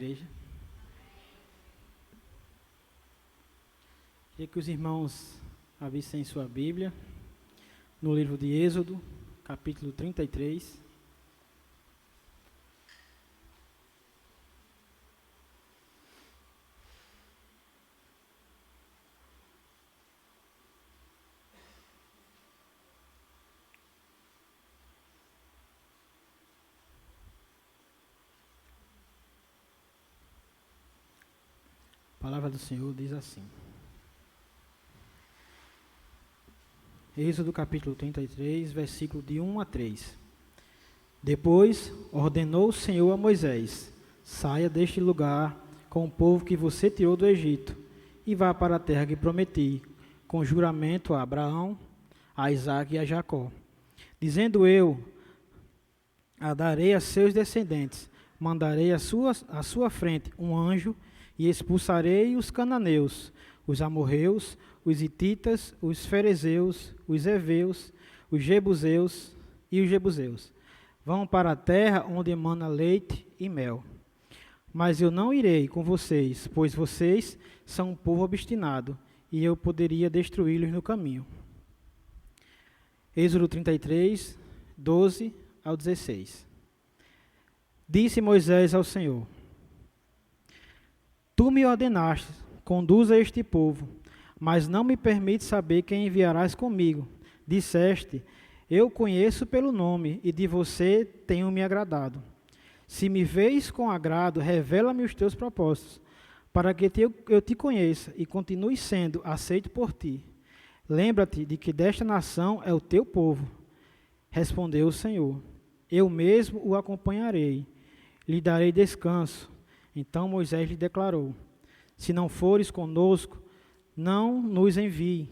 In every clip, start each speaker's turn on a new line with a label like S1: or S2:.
S1: igreja. Queria que os irmãos abrissem sua Bíblia no livro de Êxodo, capítulo 33. A palavra do Senhor diz assim. Êxodo capítulo 33, versículo de 1 a 3. Depois ordenou o Senhor a Moisés: saia deste lugar com o povo que você tirou do Egito, e vá para a terra que prometi, com juramento a Abraão, a Isaque e a Jacó. Dizendo eu, a darei a seus descendentes, mandarei à sua frente um anjo, e expulsarei os cananeus, os amorreus, os hititas, os ferezeus, os heveus, os jebuseus e os jebuseus. Vão para a terra onde emana leite e mel. Mas eu não irei com vocês, pois vocês são um povo obstinado, e eu poderia destruí-los no caminho. Êxodo 33, 12 ao 16. Disse Moisés ao Senhor: Tu me ordenaste, conduza este povo, mas não me permite saber quem enviarás comigo. Disseste, eu conheço pelo nome, e de você tenho me agradado. Se me vês com agrado, revela-me os teus propósitos, para que eu te conheça e continue sendo aceito por ti. Lembra-te de que desta nação é o teu povo. Respondeu o Senhor: eu mesmo o acompanharei, lhe darei descanso. Então Moisés lhe declarou: se não fores conosco, não nos envie.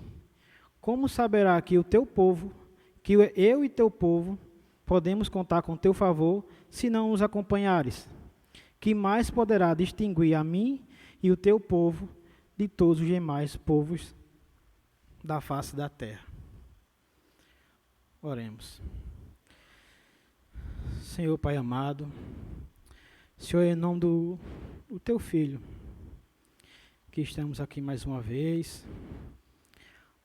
S1: Como saberá que o teu povo, que eu e teu povo, podemos contar com teu favor, se não nos acompanhares? Que mais poderá distinguir a mim e o teu povo de todos os demais povos da face da terra? Oremos. Senhor Pai amado, Senhor, em nome do teu Filho, que estamos aqui mais uma vez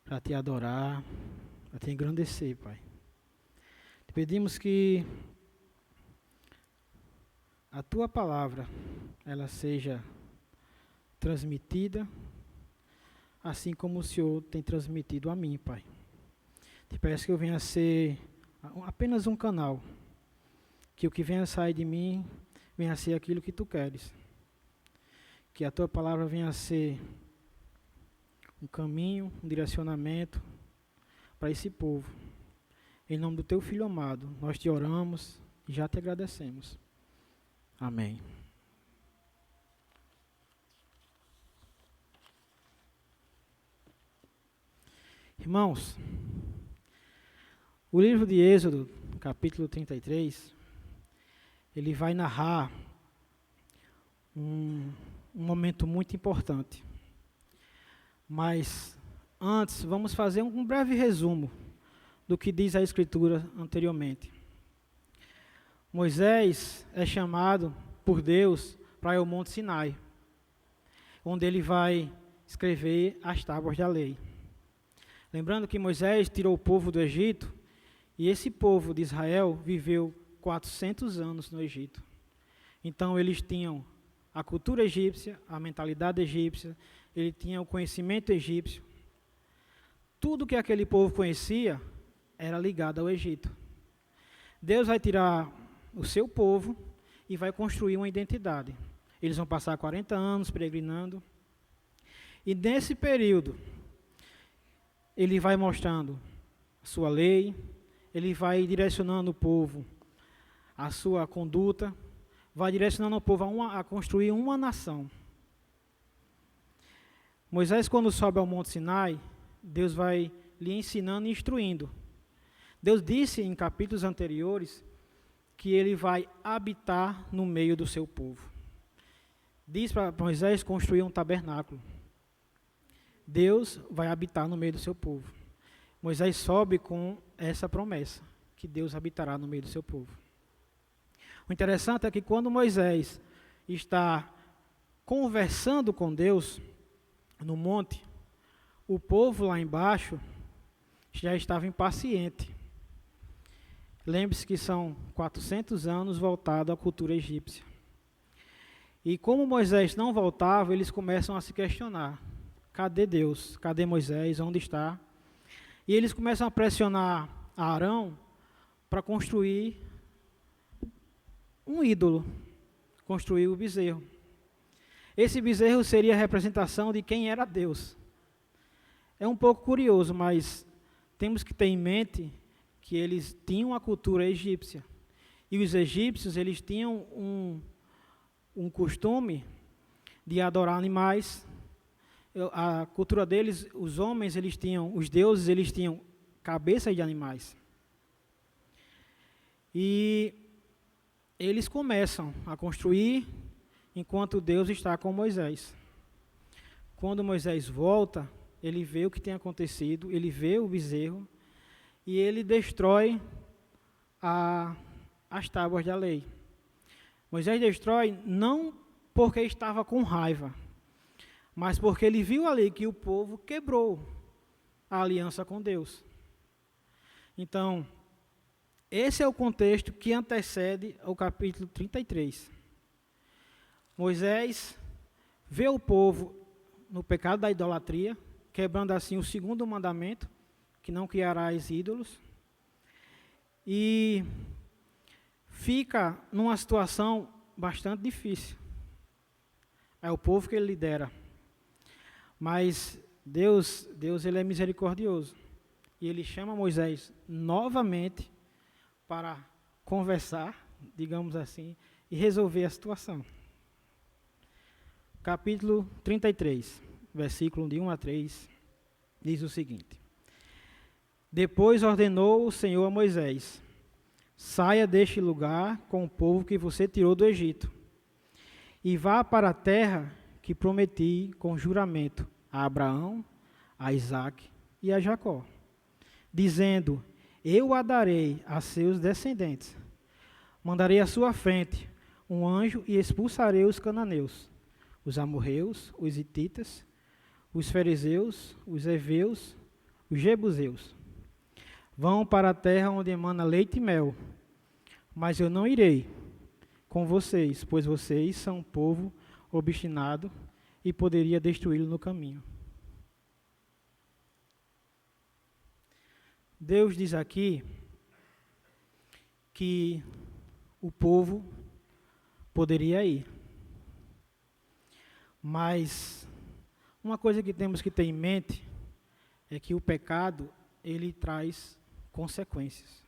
S1: para te adorar, para te engrandecer, Pai. Te pedimos que a tua palavra, ela seja transmitida, assim como o Senhor tem transmitido a mim, Pai. Te peço que eu venha a ser apenas um canal, que o que venha a sair de mim venha a ser aquilo que tu queres. Que a tua palavra venha a ser um caminho, um direcionamento para esse povo. Em nome do teu Filho amado, nós te oramos e já te agradecemos. Amém. Irmãos, o livro de Êxodo, capítulo 33, ele vai narrar um momento muito importante. Mas antes, vamos fazer um breve resumo do que diz a Escritura anteriormente. Moisés é chamado por Deus para ir ao Monte Sinai, onde ele vai escrever as tábuas da lei. Lembrando que Moisés tirou o povo do Egito, e esse povo de Israel viveu 400 anos no Egito. Então eles tinham a cultura egípcia, a mentalidade egípcia, ele tinha o conhecimento egípcio. Tudo que aquele povo conhecia era ligado ao Egito. Deus vai tirar o seu povo e vai construir uma identidade. Eles vão passar 40 anos peregrinando. E nesse período, ele vai mostrando a sua lei, ele vai direcionando o povo a sua conduta, vai direcionando o povo a construir uma nação. Moisés, quando sobe ao Monte Sinai, Deus vai lhe ensinando e instruindo. Deus disse em capítulos anteriores que ele vai habitar no meio do seu povo. Diz para Moisés construir um tabernáculo. Deus vai habitar no meio do seu povo. Moisés sobe com essa promessa, que Deus habitará no meio do seu povo. O interessante é que quando Moisés está conversando com Deus no monte, o povo lá embaixo já estava impaciente. Lembre-se que são 400 anos voltado à cultura egípcia. E como Moisés não voltava, eles começam a se questionar. Cadê Deus? Cadê Moisés? Onde está? E eles começam a pressionar Arão para construir um ídolo, construir o bezerro. Esse bezerro seria a representação de quem era Deus. É um pouco curioso, mas temos que ter em mente que eles tinham a cultura egípcia. E os egípcios, eles tinham um costume de adorar animais. A cultura deles, os homens, os deuses, eles tinham cabeças de animais. E eles começam a construir enquanto Deus está com Moisés. Quando Moisés volta, ele vê o que tem acontecido, ele vê o bezerro e ele destrói as tábuas da lei. Moisés destrói não porque estava com raiva, mas porque ele viu ali que o povo quebrou a aliança com Deus. Então, esse é o contexto que antecede ao capítulo 33. Moisés vê o povo no pecado da idolatria, quebrando assim o segundo mandamento, que não criarás ídolos, e fica numa situação bastante difícil. É o povo que ele lidera. Mas Deus ele é misericordioso. E ele chama Moisés novamente para conversar, digamos assim, e resolver a situação. Capítulo 33, versículo de 1 a 3, diz o seguinte: Depois ordenou o Senhor a Moisés: Saia deste lugar com o povo que você tirou do Egito, e vá para a terra que prometi com juramento a Abraão, a Isaque e a Jacó, dizendo: Eu a darei a seus descendentes. Mandarei à sua frente um anjo e expulsarei os cananeus, os amorreus, os hititas, os fariseus, os heveus, os jebuseus. Vão para a terra onde emana leite e mel, mas eu não irei com vocês, pois vocês são um povo obstinado e poderia destruí-lo no caminho. Deus diz aqui que o povo poderia ir. Mas uma coisa que temos que ter em mente é que o pecado, ele traz consequências.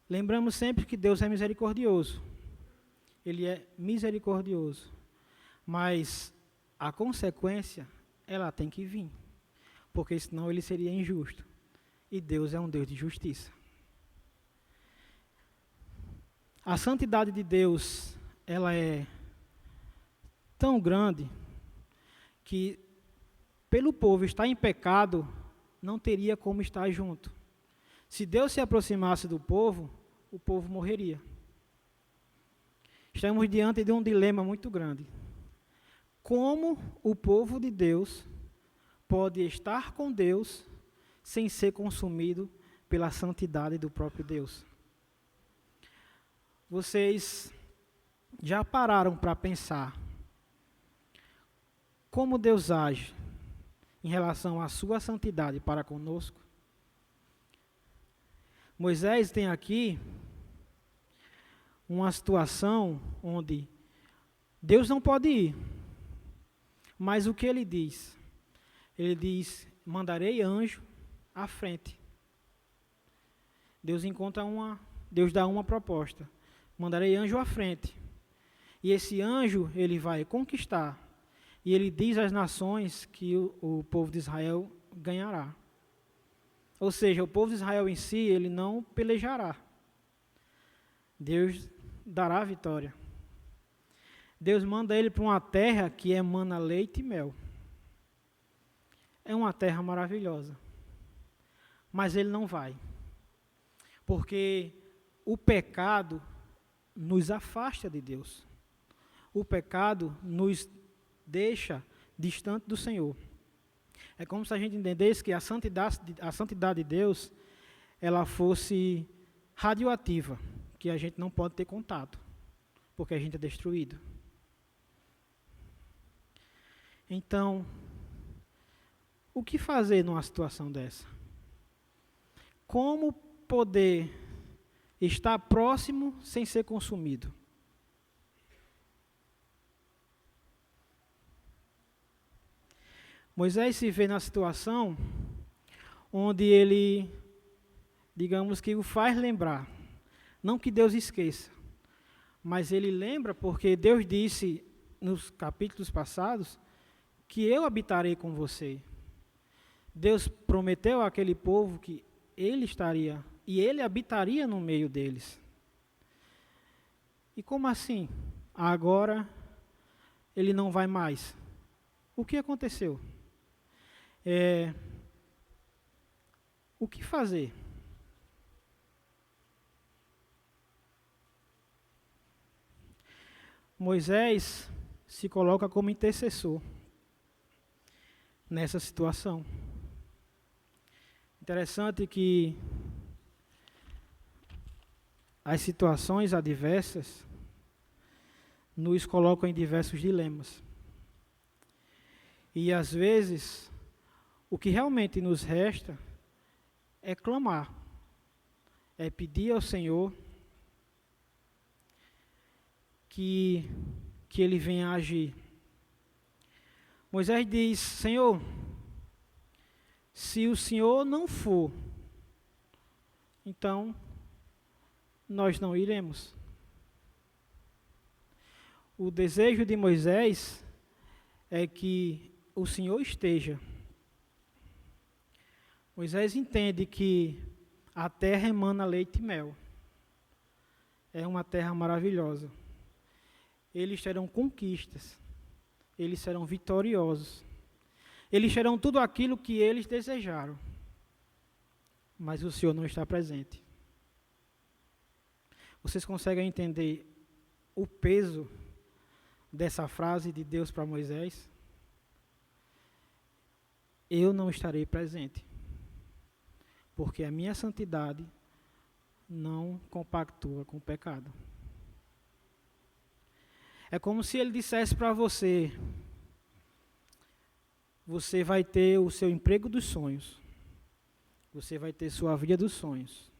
S1: Lembramos sempre que Deus é misericordioso. Ele é misericordioso. Mas a consequência, ela tem que vir. Porque senão ele seria injusto. E Deus é um Deus de justiça. A santidade de Deus, ela é tão grande que, pelo povo estar em pecado, não teria como estar junto. Se Deus se aproximasse do povo, o povo morreria. Estamos diante de um dilema muito grande. Como o povo de Deus pode estar com Deus sem ser consumido pela santidade do próprio Deus? Vocês já pararam para pensar como Deus age em relação à sua santidade para conosco? Moisés tem aqui uma situação onde Deus não pode ir. Mas o que ele diz? Ele diz: mandarei anjo à frente. Deus dá uma proposta. Mandarei anjo à frente. E esse anjo, ele vai conquistar. E ele diz às nações que o povo de Israel ganhará. Ou seja, o povo de Israel em si, ele não pelejará. Deus dará a vitória. Deus manda ele para uma terra que emana leite e mel. É uma terra maravilhosa. Mas ele não vai. Porque o pecado nos afasta de Deus. o pecado nos deixa distante do Senhor. É como se a gente entendesse que a santidade de Deus, ela fosse radioativa, que a gente não pode ter contato, porque a gente é destruído. Então, o que fazer numa situação dessa? Como poder estar próximo sem ser consumido? Moisés se vê na situação onde ele, digamos que o faz lembrar. Não que Deus esqueça, mas ele lembra porque Deus disse nos capítulos passados que eu habitarei com você. Deus prometeu àquele povo que ele estaria e ele habitaria no meio deles. E como assim? Agora ele não vai mais. O que aconteceu? O que fazer? Moisés se coloca como intercessor nessa situação. Interessante que as situações adversas nos colocam em diversos dilemas. E às vezes, o que realmente nos resta é clamar, é pedir ao Senhor que Ele venha agir. Moisés diz: Senhor, se o Senhor não for, então nós não iremos. O desejo de Moisés é que o Senhor esteja. Moisés entende que a terra emana leite e mel. É uma terra maravilhosa. Eles terão conquistas. Eles serão vitoriosos. Eles terão tudo aquilo que eles desejaram. Mas o Senhor não está presente. Vocês conseguem entender o peso dessa frase de Deus para Moisés? Eu não estarei presente, porque a minha santidade não compactua com o pecado. É como se ele dissesse para você: você vai ter o seu emprego dos sonhos, você vai ter sua vida dos sonhos,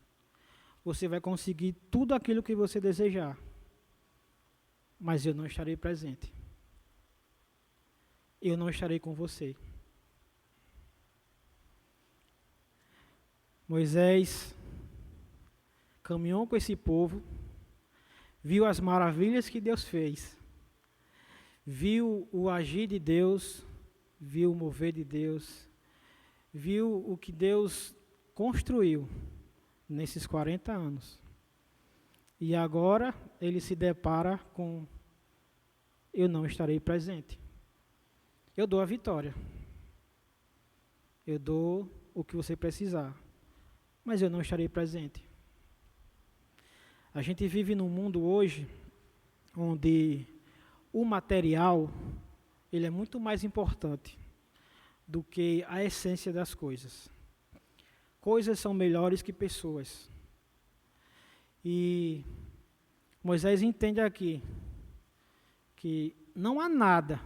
S1: você vai conseguir tudo aquilo que você desejar, mas eu não estarei presente. Eu não estarei com você. Moisés caminhou com esse povo, viu as maravilhas que Deus fez, viu o agir de Deus, viu o mover de Deus, viu o que Deus construiu nesses 40 anos. E agora ele se depara com: eu não estarei presente. Eu dou a vitória. Eu dou o que você precisar, mas eu não estarei presente. A gente vive num mundo hoje onde o material ele é muito mais importante do que a essência das coisas. Coisas são melhores que pessoas. E Moisés entende aqui que não há nada,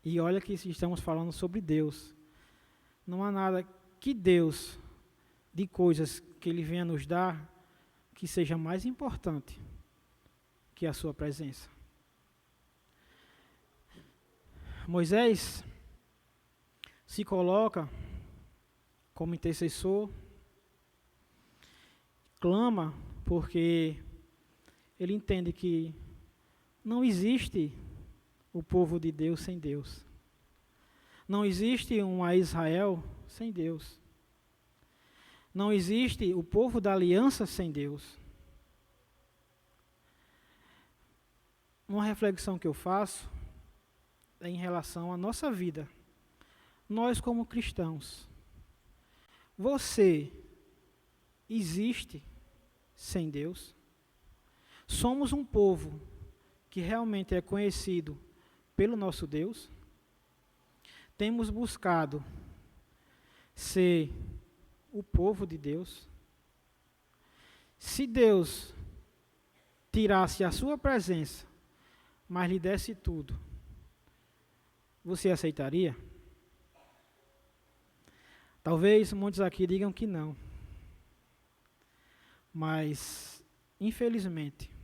S1: e olha que estamos falando sobre Deus, não há nada que Deus, de coisas que Ele venha nos dar, que seja mais importante que a sua presença. Moisés se coloca como intercessor, clama, porque ele entende que não existe o povo de Deus sem Deus. Não existe uma Israel sem Deus. Não existe o povo da aliança sem Deus. Uma reflexão que eu faço é em relação à nossa vida. Nós como cristãos. Você existe sem Deus? Somos um povo que realmente é conhecido pelo nosso Deus? Temos buscado ser o povo de Deus? Se Deus tirasse a sua presença, mas lhe desse tudo, você aceitaria? Talvez muitos aqui digam que não. Mas, infelizmente,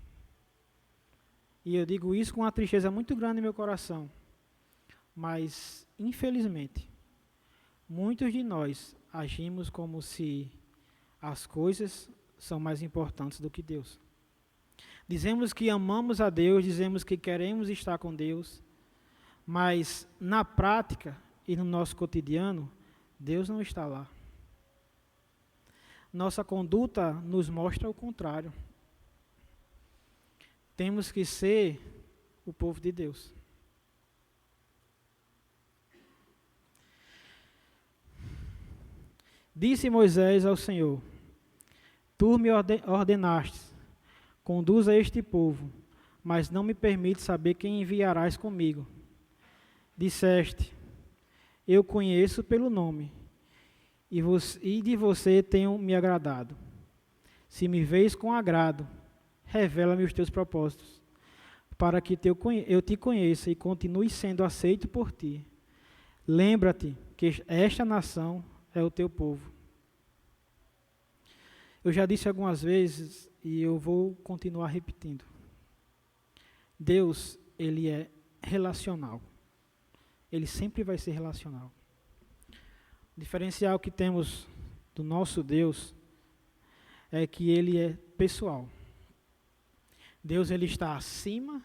S1: e eu digo isso com uma tristeza muito grande no meu coração, mas, infelizmente, muitos de nós agimos como se as coisas são mais importantes do que Deus. Dizemos que amamos a Deus, dizemos que queremos estar com Deus, mas na prática e no nosso cotidiano, Deus não está lá. Nossa conduta nos mostra o contrário. Temos que ser o povo de Deus. Disse Moisés ao Senhor: Tu me ordenaste, conduza este povo, mas não me permite saber quem enviarás comigo. Disseste: Eu conheço pelo nome, e de você tenho me agradado. Se me vês com agrado, revela-me os teus propósitos, para que eu te conheça e continue sendo aceito por ti. Lembra-te que esta nação é o teu povo. Eu já disse algumas vezes e eu vou continuar repetindo. Deus, ele é relacional. Ele sempre vai ser relacional. O diferencial que temos do nosso Deus é que ele é pessoal. Deus, ele está acima,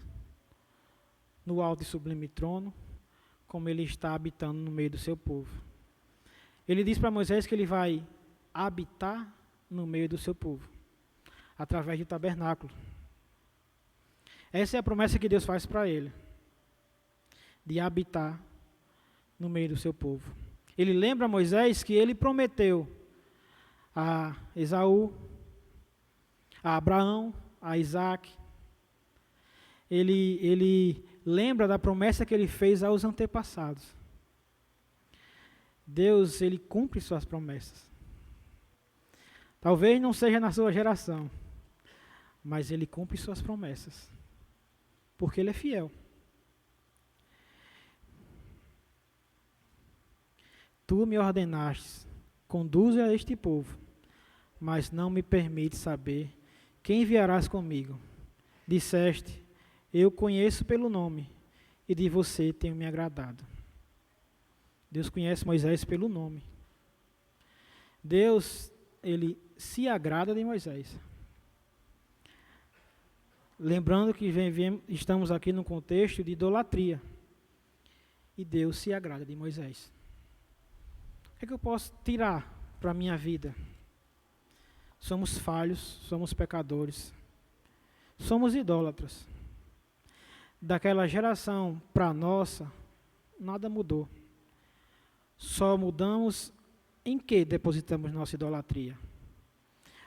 S1: no alto e sublime trono, como ele está habitando no meio do seu povo. Ele diz para Moisés que ele vai habitar no meio do seu povo, através do tabernáculo. Essa é a promessa que Deus faz para ele, de habitar no meio do seu povo. Ele lembra a Moisés que ele prometeu a Esaú, a Abraão, a Isaac. Ele lembra da promessa que ele fez aos antepassados. Deus, ele cumpre suas promessas. Talvez não seja na sua geração, mas ele cumpre suas promessas, porque ele é fiel. Tu me ordenaste, conduze a este povo, mas não me permite saber quem enviarás comigo. Disseste: Eu conheço pelo nome, e de você tenho me agradado. Deus conhece Moisés pelo nome. Deus, ele se agrada de Moisés. Lembrando que estamos aqui num contexto de idolatria. E Deus se agrada de Moisés. O que é que eu posso tirar para a minha vida? Somos falhos, somos pecadores, somos idólatras. Daquela geração para a nossa, nada mudou. Só mudamos em que depositamos nossa idolatria.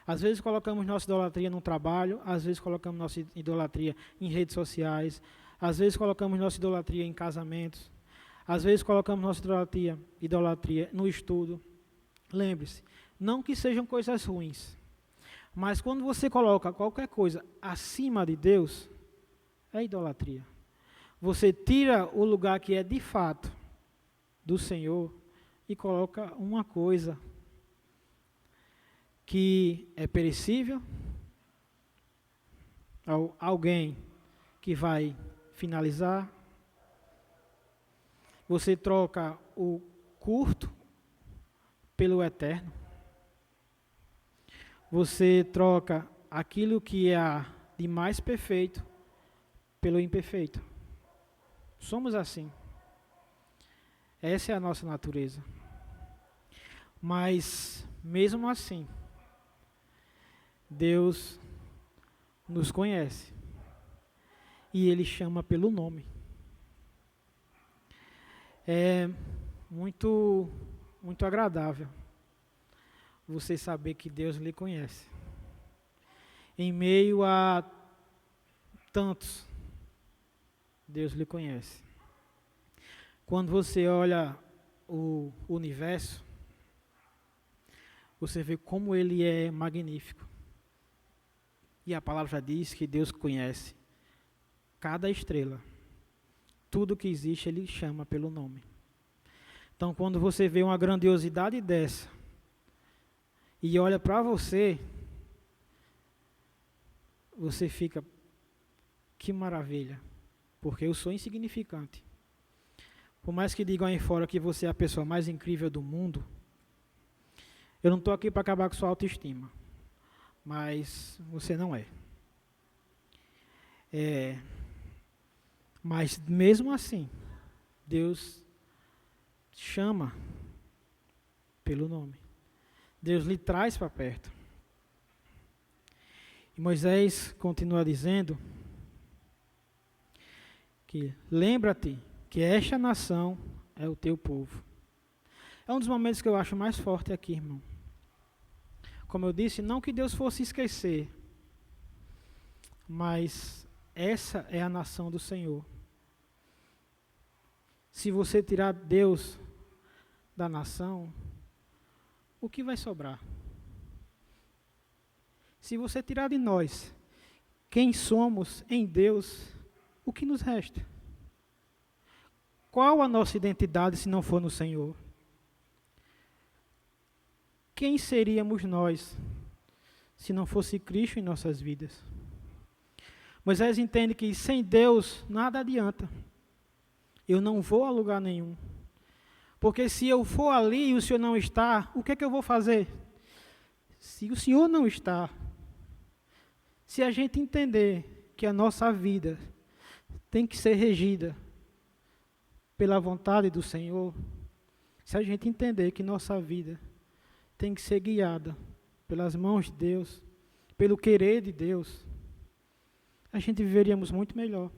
S1: Às vezes colocamos nossa idolatria no trabalho, às vezes colocamos nossa idolatria em redes sociais, às vezes colocamos nossa idolatria em casamentos, às vezes colocamos nossa idolatria no estudo. Lembre-se, não que sejam coisas ruins, mas quando você coloca qualquer coisa acima de Deus, é idolatria. Você tira o lugar que é de fato do Senhor e coloca uma coisa que é perecível, alguém que vai finalizar. Você troca o curto pelo eterno. Você troca aquilo que é de mais perfeito pelo imperfeito. Somos assim. Essa é a nossa natureza. Mas, mesmo assim, Deus nos conhece. E Ele chama pelo nome. É muito agradável você saber que Deus lhe conhece. Em meio a tantos Deus lhe conhece. Quando você olha o universo, você vê como ele é magnífico. E a palavra já diz que Deus conhece cada estrela. Tudo que existe, Ele chama pelo nome. Então, quando você vê uma grandiosidade dessa, e olha para você, você fica, que maravilha, porque eu sou insignificante. Por mais que digam aí fora que você é a pessoa mais incrível do mundo, eu não estou aqui para acabar com sua autoestima, mas você não é. Mas mesmo assim, Deus chama pelo nome. Deus lhe traz para perto. E Moisés continua dizendo que lembra-te que esta nação é o teu povo. É um dos momentos que eu acho mais forte aqui, irmão. Como eu disse, não que Deus fosse esquecer, mas essa é a nação do Senhor. Se você tirar Deus da nação, o que vai sobrar? Se você tirar de nós quem somos em Deus, o que nos resta? Qual a nossa identidade se não for no Senhor? Quem seríamos nós se não fosse Cristo em nossas vidas? Moisés entende que sem Deus nada adianta. Eu não vou a lugar nenhum. Porque se eu for ali e o Senhor não está, o que é que eu vou fazer? Se o Senhor não está, se a gente entender que a nossa vida tem que ser regida pela vontade do Senhor, se a gente entender que nossa vida tem que ser guiada pelas mãos de Deus, pelo querer de Deus, a gente viveríamos muito melhor.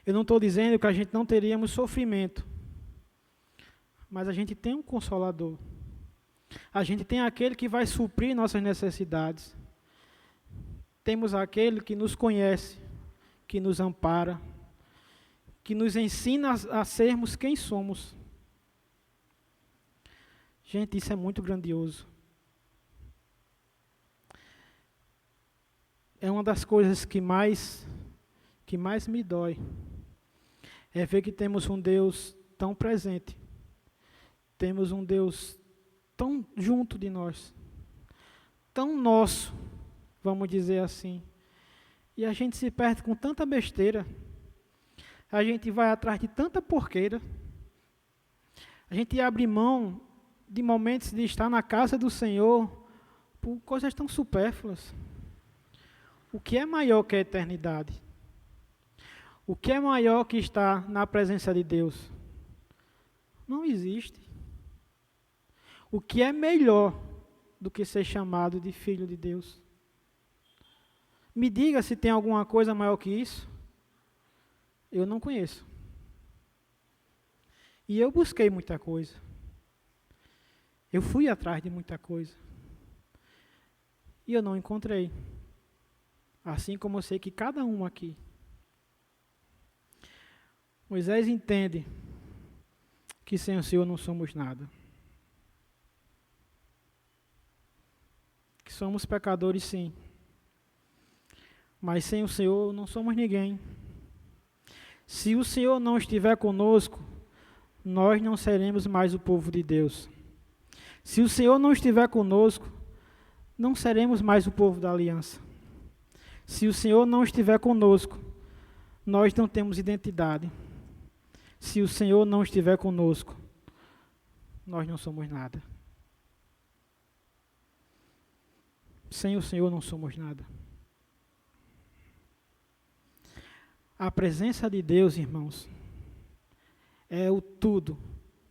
S1: Eu não estou dizendo que a gente não teríamos sofrimento, mas a gente tem um Consolador. A gente tem aquele que vai suprir nossas necessidades. Temos aquele que nos conhece, que nos ampara, que nos ensina a sermos quem somos. Gente, isso é muito grandioso. É uma das coisas que mais me dói. É ver que temos um Deus tão presente. Temos um Deus tão junto de nós. Tão nosso, vamos dizer assim. E a gente se perde com tanta besteira. A gente vai atrás de tanta porqueira. A gente abre mão de momentos de estar na casa do Senhor por coisas tão supérfluas. O que é maior que a eternidade? O que é maior que estar na presença de Deus? Não existe. O que é melhor do que ser chamado de filho de Deus? Me diga se tem alguma coisa maior que isso. Eu não conheço. E eu busquei muita coisa. Eu fui atrás de muita coisa. E eu não encontrei. Assim como eu sei que cada um aqui. Moisés entende que sem o Senhor não somos nada. Que somos pecadores, sim. Mas sem o Senhor não somos ninguém. Se o Senhor não estiver conosco, nós não seremos mais o povo de Deus. Se o Senhor não estiver conosco, não seremos mais o povo da aliança. Se o Senhor não estiver conosco, nós não temos identidade. Se o Senhor não estiver conosco, nós não somos nada. Sem o Senhor não somos nada. A presença de Deus, irmãos, é o tudo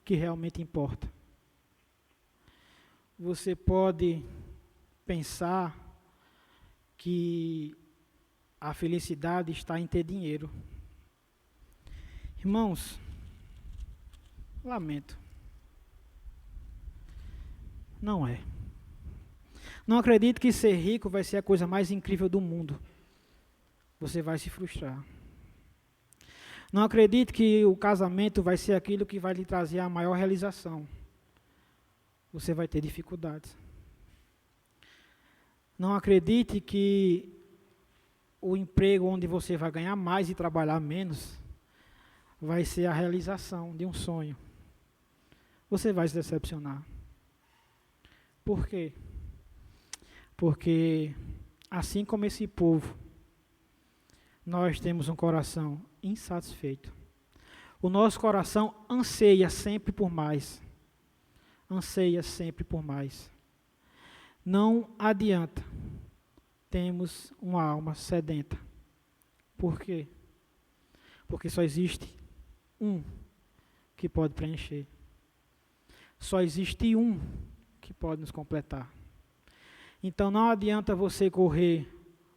S1: que realmente importa. Você pode pensar que a felicidade está em ter dinheiro. Irmãos, lamento. Não é. Não acredito que ser rico vai ser a coisa mais incrível do mundo. Você vai se frustrar. Não acredite que o casamento vai ser aquilo que vai lhe trazer a maior realização. Você vai ter dificuldades. Não acredite que o emprego onde você vai ganhar mais e trabalhar menos vai ser a realização de um sonho. Você vai se decepcionar. Por quê? Porque, assim como esse povo, nós temos um coração insatisfeito. O nosso coração anseia sempre por mais. Anseia sempre por mais. Não adianta. Temos uma alma sedenta. Por quê? Porque só existe um que pode preencher. Só existe um que pode nos completar. Então não adianta você correr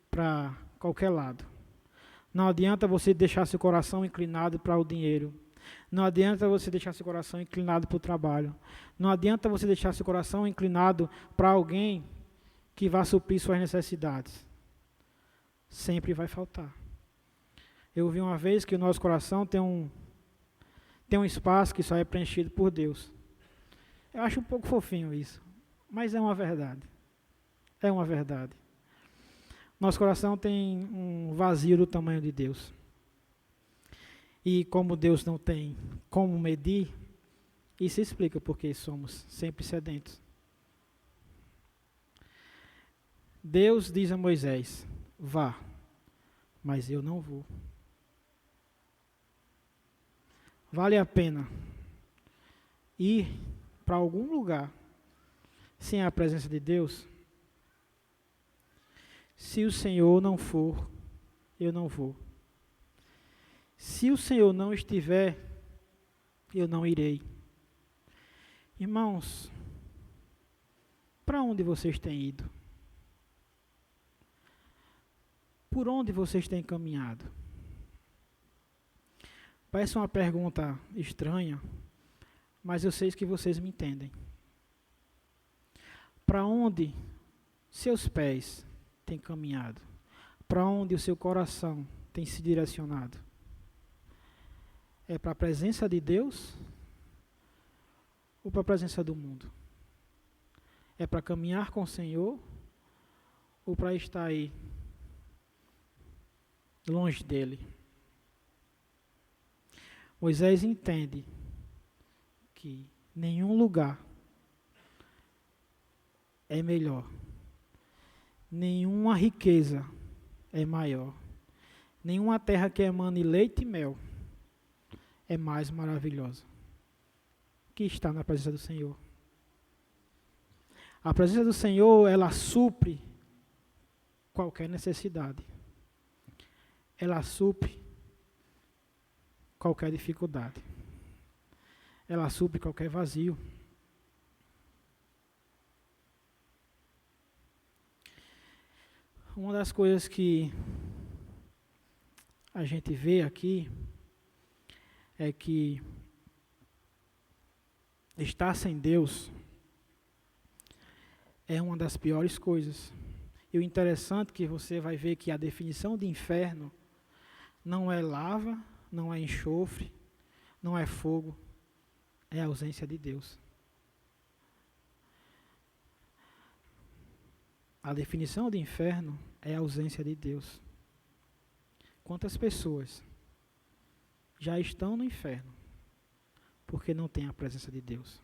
S1: para qualquer lado. Não adianta você deixar seu coração inclinado para o dinheiro. Não adianta você deixar seu coração inclinado para o trabalho. Não adianta você deixar seu coração inclinado para alguém que vá suprir suas necessidades. Sempre vai faltar. Eu vi uma vez que o nosso coração tem um espaço que só é preenchido por Deus. Eu acho um pouco fofinho isso, mas é uma verdade. É uma verdade. Nosso coração tem um vazio do tamanho de Deus. E como Deus não tem como medir, isso explica porque somos sempre sedentos. Deus diz a Moisés: vá, mas eu não vou. Vale a pena ir para algum lugar sem a presença de Deus? Se o Senhor não for, eu não vou. Se o Senhor não estiver, eu não irei. Irmãos, para onde vocês têm ido? Por onde vocês têm caminhado? Parece uma pergunta estranha, mas eu sei que vocês me entendem. Para onde seus pés têm caminhado? Para onde o seu coração tem se direcionado? É para a presença de Deus ou para a presença do mundo? É para caminhar com o Senhor ou para estar aí longe dele? Moisés entende que nenhum lugar é melhor, nenhuma riqueza é maior, nenhuma terra que emane leite e mel é mais maravilhosa que estar na presença do Senhor. A presença do Senhor, ela supre qualquer necessidade. Ela supre qualquer dificuldade. Ela supre qualquer vazio. Uma das coisas que a gente vê aqui é que estar sem Deus é uma das piores coisas. E o interessante é que você vai ver que a definição de inferno não é lava, não é enxofre, não é fogo, é a ausência de Deus. A definição de inferno é a ausência de Deus. Quantas pessoas já estão no inferno porque não têm a presença de Deus?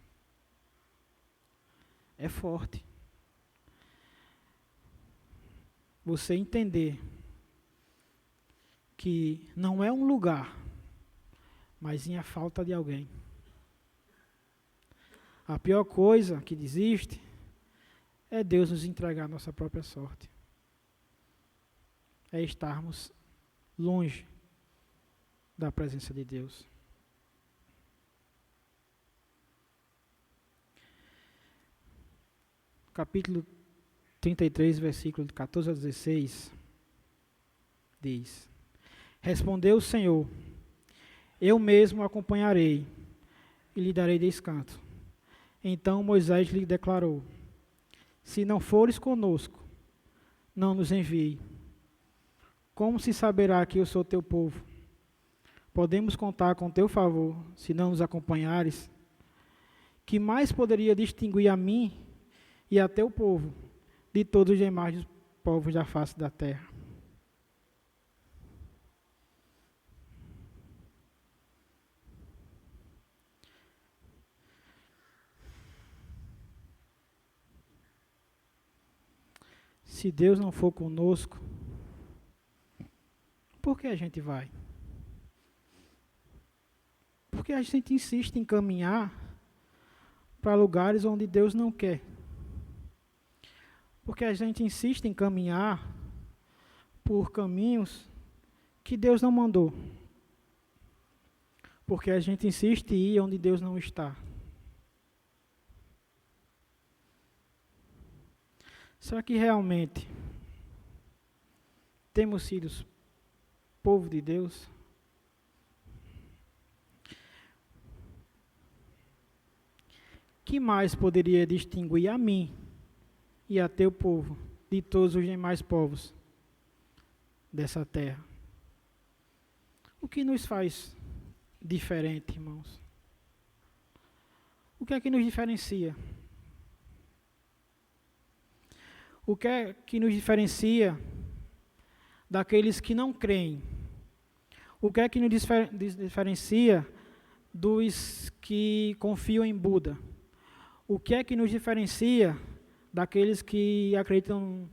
S1: É forte. Você entender que não é um lugar, mas sim a falta de alguém. A pior coisa que existe é Deus nos entregar a nossa própria sorte. É estarmos longe da presença de Deus. Capítulo 33, versículo de 14 a 16, diz: Respondeu o Senhor: Eu mesmo acompanharei e lhe darei descanso. Então Moisés lhe declarou: Se não fores conosco, não nos envie. Como se saberá que eu sou teu povo? podemos contar com teu favor, se não nos acompanhares. Que mais poderia distinguir a mim e a teu povo de todos os demais povos da face da terra? Se Deus não for conosco, por que a gente vai? Porque a gente insiste em caminhar para lugares onde Deus não quer. Porque a gente insiste em caminhar por caminhos que Deus não mandou. Porque a gente insiste em ir onde Deus não está. Será que realmente temos sido povo de Deus? Que mais poderia distinguir a mim e a teu povo de todos os demais povos dessa terra? O que nos faz diferente, irmãos? O que é que nos diferencia? O que é que nos diferencia daqueles que não creem? O que é que nos diferencia dos que confiam em Buda? O que é que nos diferencia daqueles que acreditam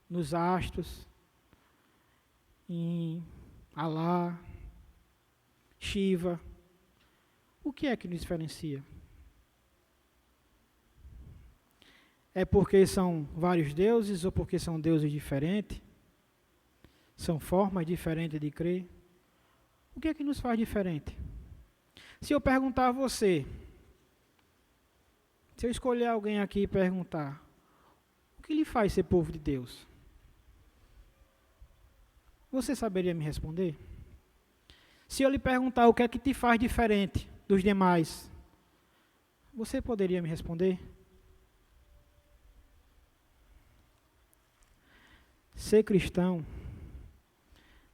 S1: nos astros, em Alá, Shiva? O que é que nos diferencia? É porque são vários deuses ou porque são deuses diferentes? São formas diferentes de crer? O que é que nos faz diferente? Se eu perguntar a você, se eu escolher alguém aqui e perguntar, o que lhe faz ser povo de Deus? Você saberia me responder? Se eu lhe perguntar o que é que te faz diferente dos demais, você poderia me responder? Ser cristão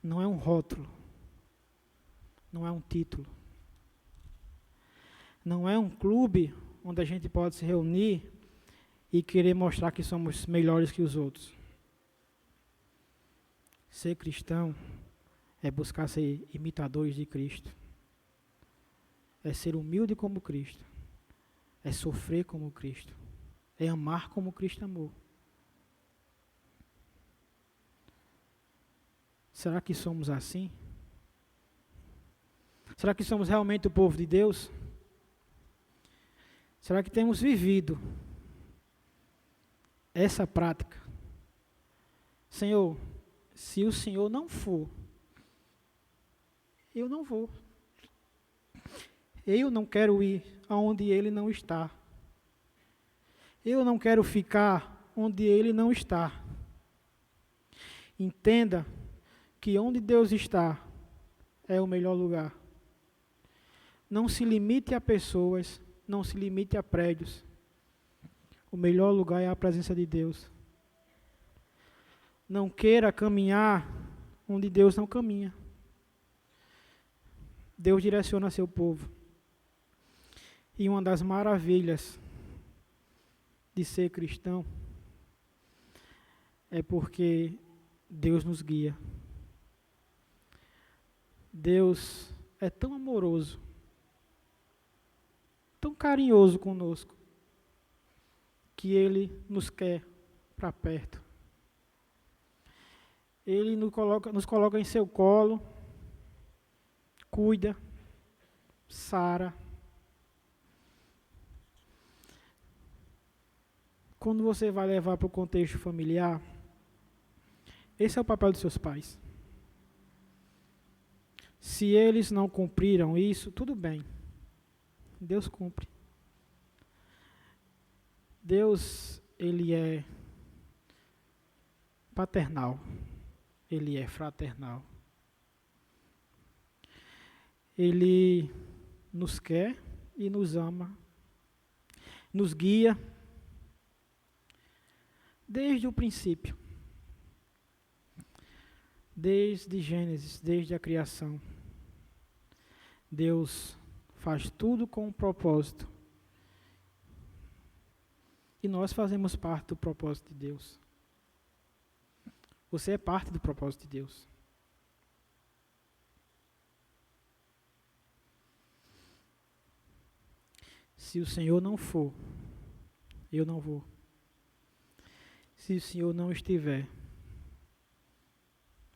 S1: não é um rótulo, não é um título, não é um clube onde a gente pode se reunir e querer mostrar que somos melhores que os outros. Ser cristão é buscar ser imitadores de Cristo, é ser humilde como Cristo, é sofrer como Cristo, é amar como Cristo amou. Será que somos assim? Será que somos realmente o povo de Deus? Será que temos vivido essa prática? Senhor, se o Senhor não for, eu não vou. Eu não quero ir aonde Ele não está. Eu não quero ficar onde Ele não está. Entenda que onde Deus está é o melhor lugar. Não se limite a pessoas, não se limite a prédios. O melhor lugar é a presença de Deus. Não queira caminhar onde Deus não caminha. Deus direciona seu povo. E uma das maravilhas de ser cristão é porque Deus nos guia. Deus é tão amoroso, tão carinhoso conosco, que Ele nos quer para perto. Ele nos coloca em seu colo, cuida, sara. Quando você vai levar para o contexto familiar, esse é o papel dos seus pais. Se eles não cumpriram isso, tudo bem. Deus cumpre. Deus, Ele é paternal. Ele é fraternal. Ele nos quer e nos ama. Nos guia desde o princípio. Desde Gênesis, desde a criação. Deus faz tudo com um propósito. E nós fazemos parte do propósito de Deus. Você é parte do propósito de Deus. Se o Senhor não for, eu não vou. Se o Senhor não estiver,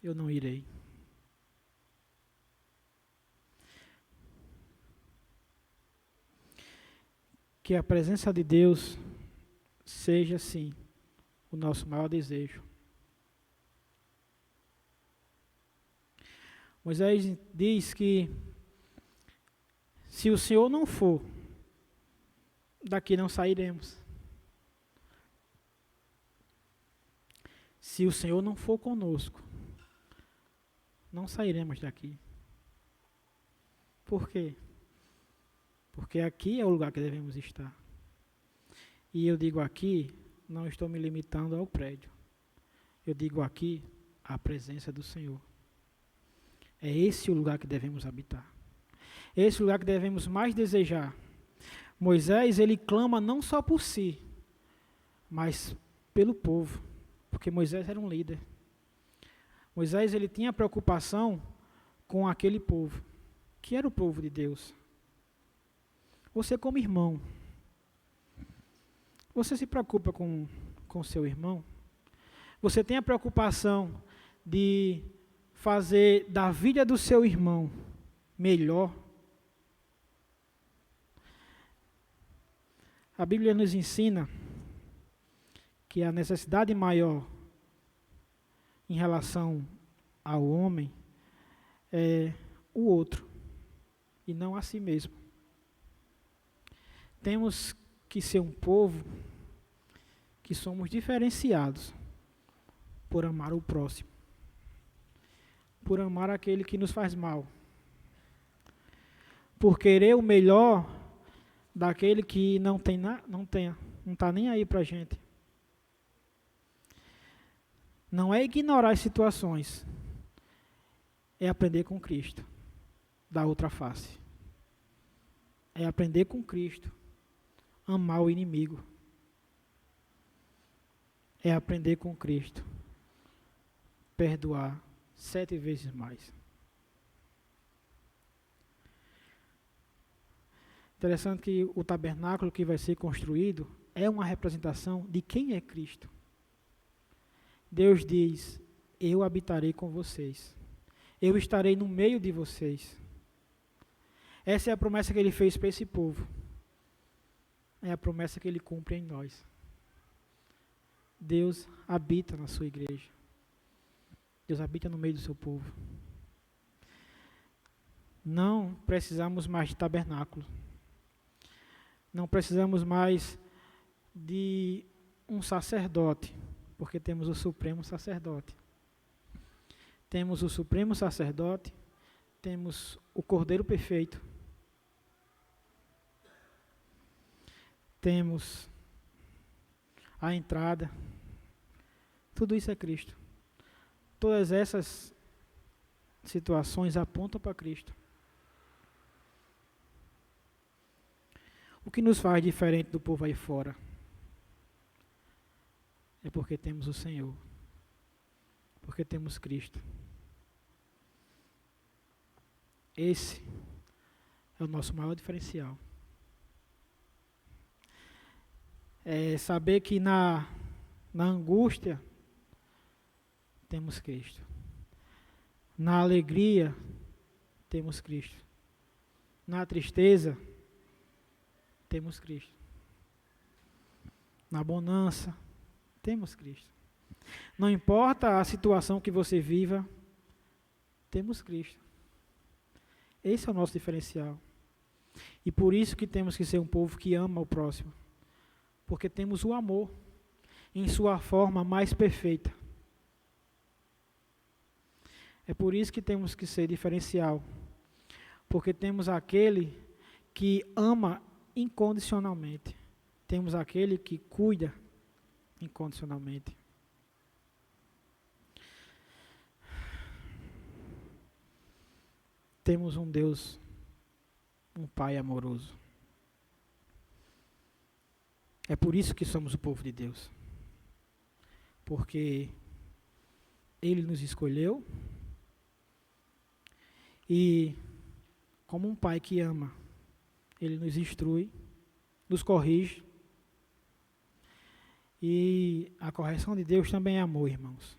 S1: eu não irei. Que a presença de Deus seja, sim, o nosso maior desejo. Moisés diz que se o Senhor não for, daqui não sairemos. Se o Senhor não for conosco, não sairemos daqui. Por quê? Porque aqui é o lugar que devemos estar. E eu digo aqui, não estou me limitando ao prédio. Eu digo aqui, a presença do Senhor. É esse o lugar que devemos habitar. É esse o lugar que devemos mais desejar. Moisés, ele clama não só por si, mas pelo povo. Porque Moisés era um líder. Moisés, ele tinha preocupação com aquele povo, que era o povo de Deus. Você como irmão, você se preocupa com seu irmão? Você tem a preocupação de fazer da vida do seu irmão melhor? A Bíblia nos ensina que a necessidade maior em relação ao homem é o outro e não a si mesmo. Temos que ser um povo que somos diferenciados por amar o próximo, por amar aquele que nos faz mal, por querer o melhor daquele que não está nem aí para a gente. Não é ignorar as situações, é aprender com Cristo, da outra face. É aprender com Cristo, amar o inimigo. É aprender com Cristo, perdoar 7 vezes mais. Interessante que o tabernáculo que vai ser construído é uma representação de quem é Cristo. Deus diz, eu habitarei com vocês. Eu estarei no meio de vocês. Essa é a promessa que ele fez para esse povo. É a promessa que ele cumpre em nós. Deus habita na sua igreja. Deus habita no meio do seu povo. Não precisamos mais de tabernáculo. Não precisamos mais de um sacerdote, porque temos o supremo sacerdote. Temos o supremo sacerdote, temos o Cordeiro perfeito. Temos a entrada. Tudo isso é Cristo. Todas essas situações apontam para Cristo. O que nos faz diferente do povo aí fora é porque temos o Senhor, porque temos Cristo. Esse é o nosso maior diferencial. É saber que na angústia temos Cristo. Na alegria temos Cristo. Na tristeza temos Cristo. Na bonança temos Cristo. Não importa a situação que você viva, temos Cristo. Esse é o nosso diferencial. E por isso que temos que ser um povo que ama o próximo. Porque temos o amor em sua forma mais perfeita. É por isso que temos que ser diferencial. Porque temos aquele que ama incondicionalmente. Temos aquele que cuida incondicionalmente. Temos um Deus um Pai amoroso. É por isso que somos o povo de Deus. Porque Ele nos escolheu e, como um Pai que ama, Ele nos instrui, nos corrige. E a correção de Deus também é amor, irmãos.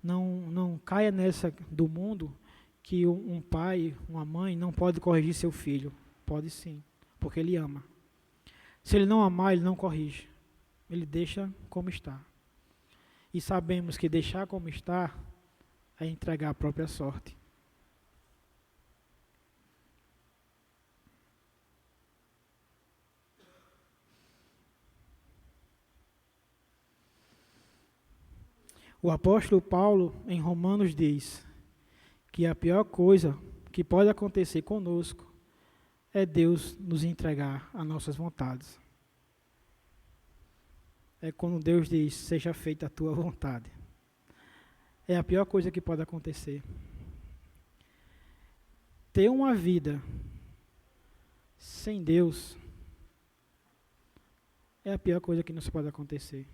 S1: Não caia nessa do mundo que um pai, uma mãe não pode corrigir seu filho. Pode sim, porque Ele ama. Se Ele não amar, Ele não corrige. Ele deixa como está. E sabemos que deixar como está é entregar a própria sorte. O apóstolo Paulo, em Romanos, diz que a pior coisa que pode acontecer conosco é Deus nos entregar as nossas vontades. É quando Deus diz, seja feita a tua vontade. É a pior coisa que pode acontecer. Ter uma vida sem Deus é a pior coisa que nos pode acontecer.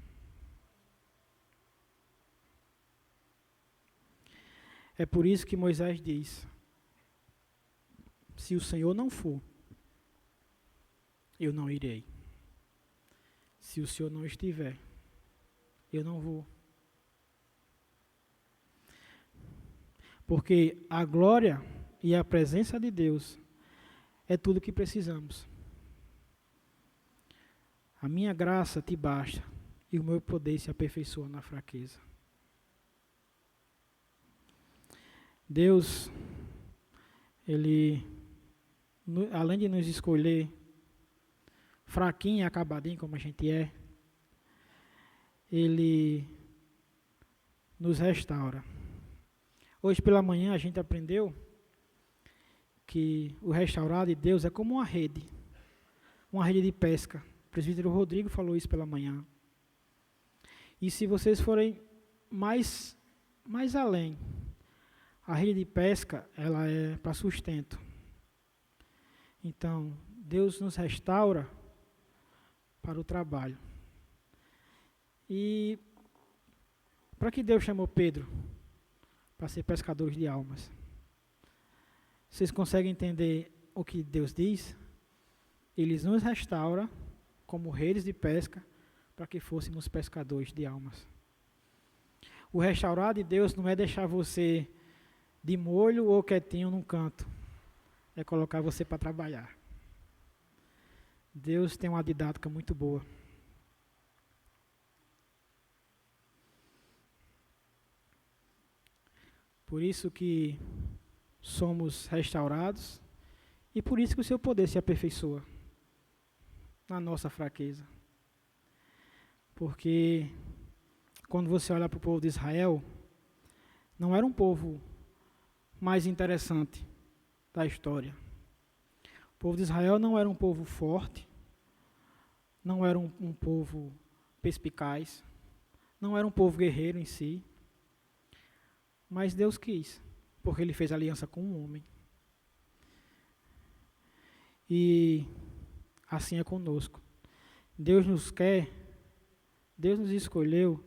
S1: É por isso que Moisés diz, se o Senhor não for, eu não irei. Se o Senhor não estiver, eu não vou. Porque a glória e a presença de Deus é tudo o que precisamos. A minha graça te basta e o meu poder se aperfeiçoa na fraqueza. Deus, Ele, além de nos escolher fraquinho e acabadinho como a gente é, Ele nos restaura. Hoje pela manhã a gente aprendeu que o restaurar de Deus é como uma rede de pesca. O presbítero Rodrigo falou isso pela manhã. E se vocês forem mais além, a rede de pesca, ela é para sustento. Então, Deus nos restaura para o trabalho. E para que Deus chamou Pedro? Para ser pescadores de almas. Vocês conseguem entender o que Deus diz? Ele nos restaura como redes de pesca para que fôssemos pescadores de almas. O restaurar de Deus não é deixar você de molho ou quietinho num canto. É colocar você para trabalhar. Deus tem uma didática muito boa. Por isso que somos restaurados e por isso que o seu poder se aperfeiçoa na nossa fraqueza. Porque quando você olha para o povo de Israel, não era um povo mais interessante da história. O povo de Israel não era um povo forte, não era um povo perspicaz, não era um povo guerreiro em si, mas Deus quis, porque Ele fez aliança com um homem. E assim é conosco. Deus nos quer, Deus nos escolheu,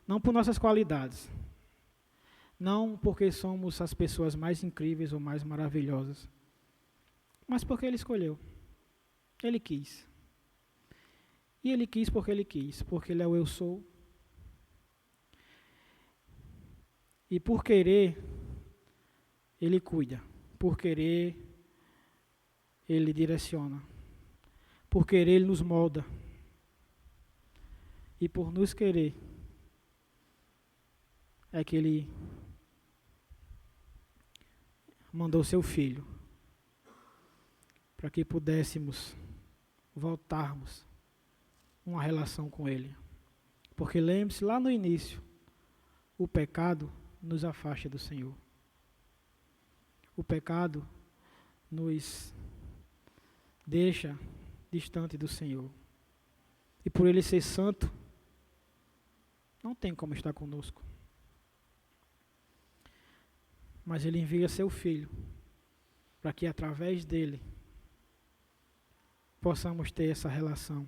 S1: não por nossas qualidades, não porque somos as pessoas mais incríveis ou mais maravilhosas, mas porque Ele escolheu. Ele quis. E Ele quis, porque Ele é o eu sou. E por querer, Ele cuida. Por querer, Ele direciona. Por querer, Ele nos molda. E por nos querer, é que Ele mandou seu Filho, para que pudéssemos voltarmos uma relação com Ele. Porque lembre-se, lá no início, o pecado nos afasta do Senhor. O pecado nos deixa distante do Senhor. E por Ele ser santo, não tem como estar conosco. Mas Ele envia seu Filho, para que através dele possamos ter essa relação.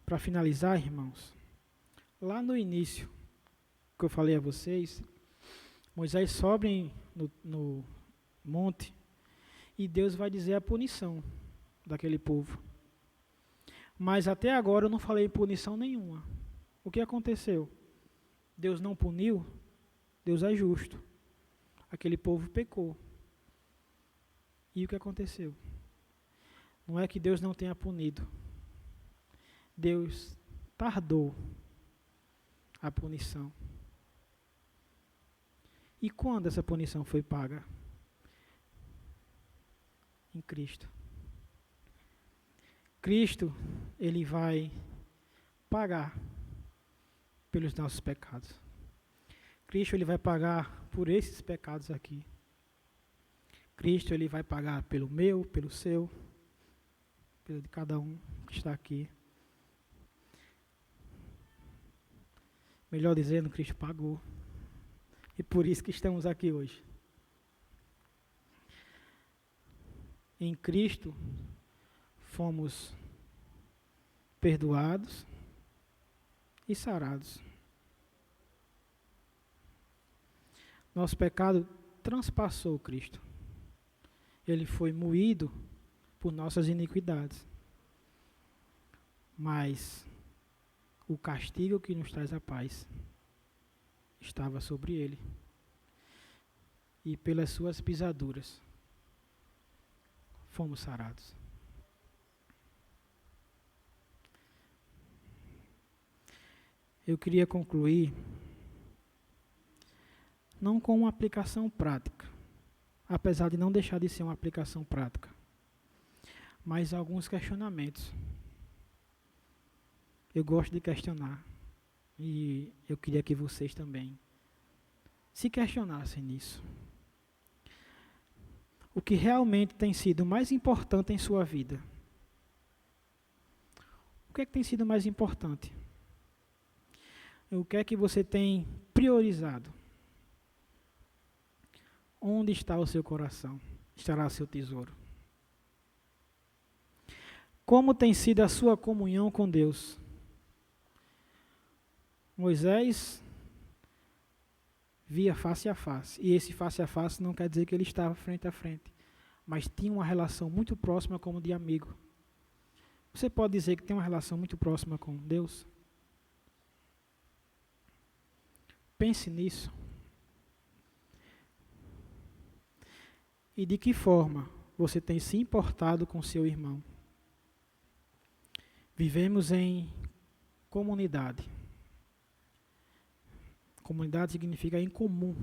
S1: Para finalizar, irmãos, lá no início, que eu falei a vocês, Moisés sobe no monte e Deus vai dizer a punição daquele povo. Mas até agora eu não falei punição nenhuma. O que aconteceu? Deus não puniu? Deus é justo. Aquele povo pecou. E o que aconteceu? Não é que Deus não tenha punido. Deus tardou a punição. E quando essa punição foi paga? Em Cristo. Cristo, Ele vai pagar pelos nossos pecados. Cristo, Ele vai pagar por esses pecados aqui. Cristo, Ele vai pagar pelo meu, pelo seu, pelo de cada um que está aqui. Melhor dizendo, Cristo pagou. E por isso que estamos aqui hoje. Em Cristo, fomos perdoados e sarados. Nosso pecado transpassou Cristo. Ele foi moído por nossas iniquidades. Mas o castigo que nos traz a paz estava sobre ele. E pelas suas pisaduras fomos sarados. Eu queria concluir não com uma aplicação prática, apesar de não deixar de ser uma aplicação prática, mas alguns questionamentos. Eu gosto de questionar e eu queria que vocês também se questionassem nisso. O que realmente tem sido mais importante em sua vida? O que é que tem sido mais importante? O que é que você tem priorizado? Onde está o seu coração? Estará o seu tesouro. Como tem sido a sua comunhão com Deus? Moisés via face a face. E esse face a face não quer dizer que ele estava frente a frente. Mas tinha uma relação muito próxima como de amigo. Você pode dizer que tem uma relação muito próxima com Deus? Pense nisso. E de que forma você tem se importado com seu irmão? Vivemos em comunidade. Comunidade significa em comum.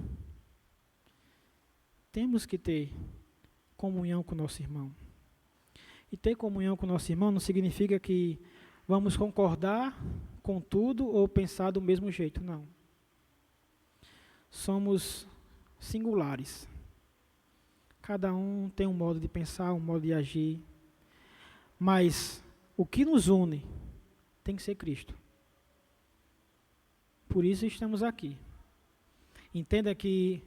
S1: Temos que ter comunhão com o nosso irmão. E ter comunhão com o nosso irmão não significa que vamos concordar com tudo ou pensar do mesmo jeito, não. Somos singulares. Cada um tem um modo de pensar, um modo de agir. Mas o que nos une tem que ser Cristo. Por isso estamos aqui. Entenda que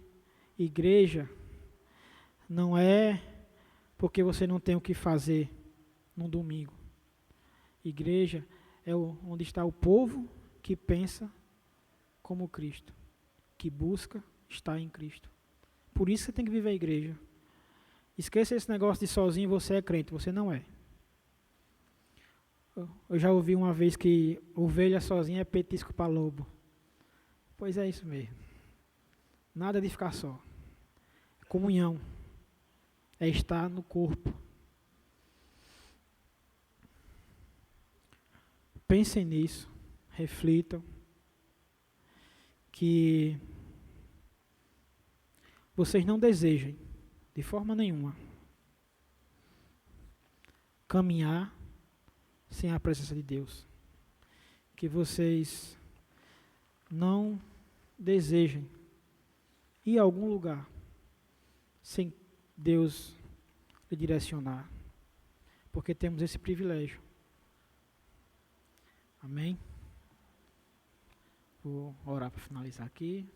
S1: igreja não é porque você não tem o que fazer num domingo. Igreja é onde está o povo que pensa como Cristo, que busca estar em Cristo. Por isso você tem que viver a igreja. Esqueça esse negócio de sozinho você é crente, você não é. Eu já ouvi uma vez que ovelha sozinha é petisco para lobo. Pois é isso mesmo. Nada de ficar só. Comunhão é estar no corpo. Pensem nisso, reflitam, que vocês não desejem, de forma nenhuma, caminhar sem a presença de Deus. Que vocês não desejem ir a algum lugar sem Deus lhe direcionar, porque temos esse privilégio. Amém? Vou orar para finalizar aqui.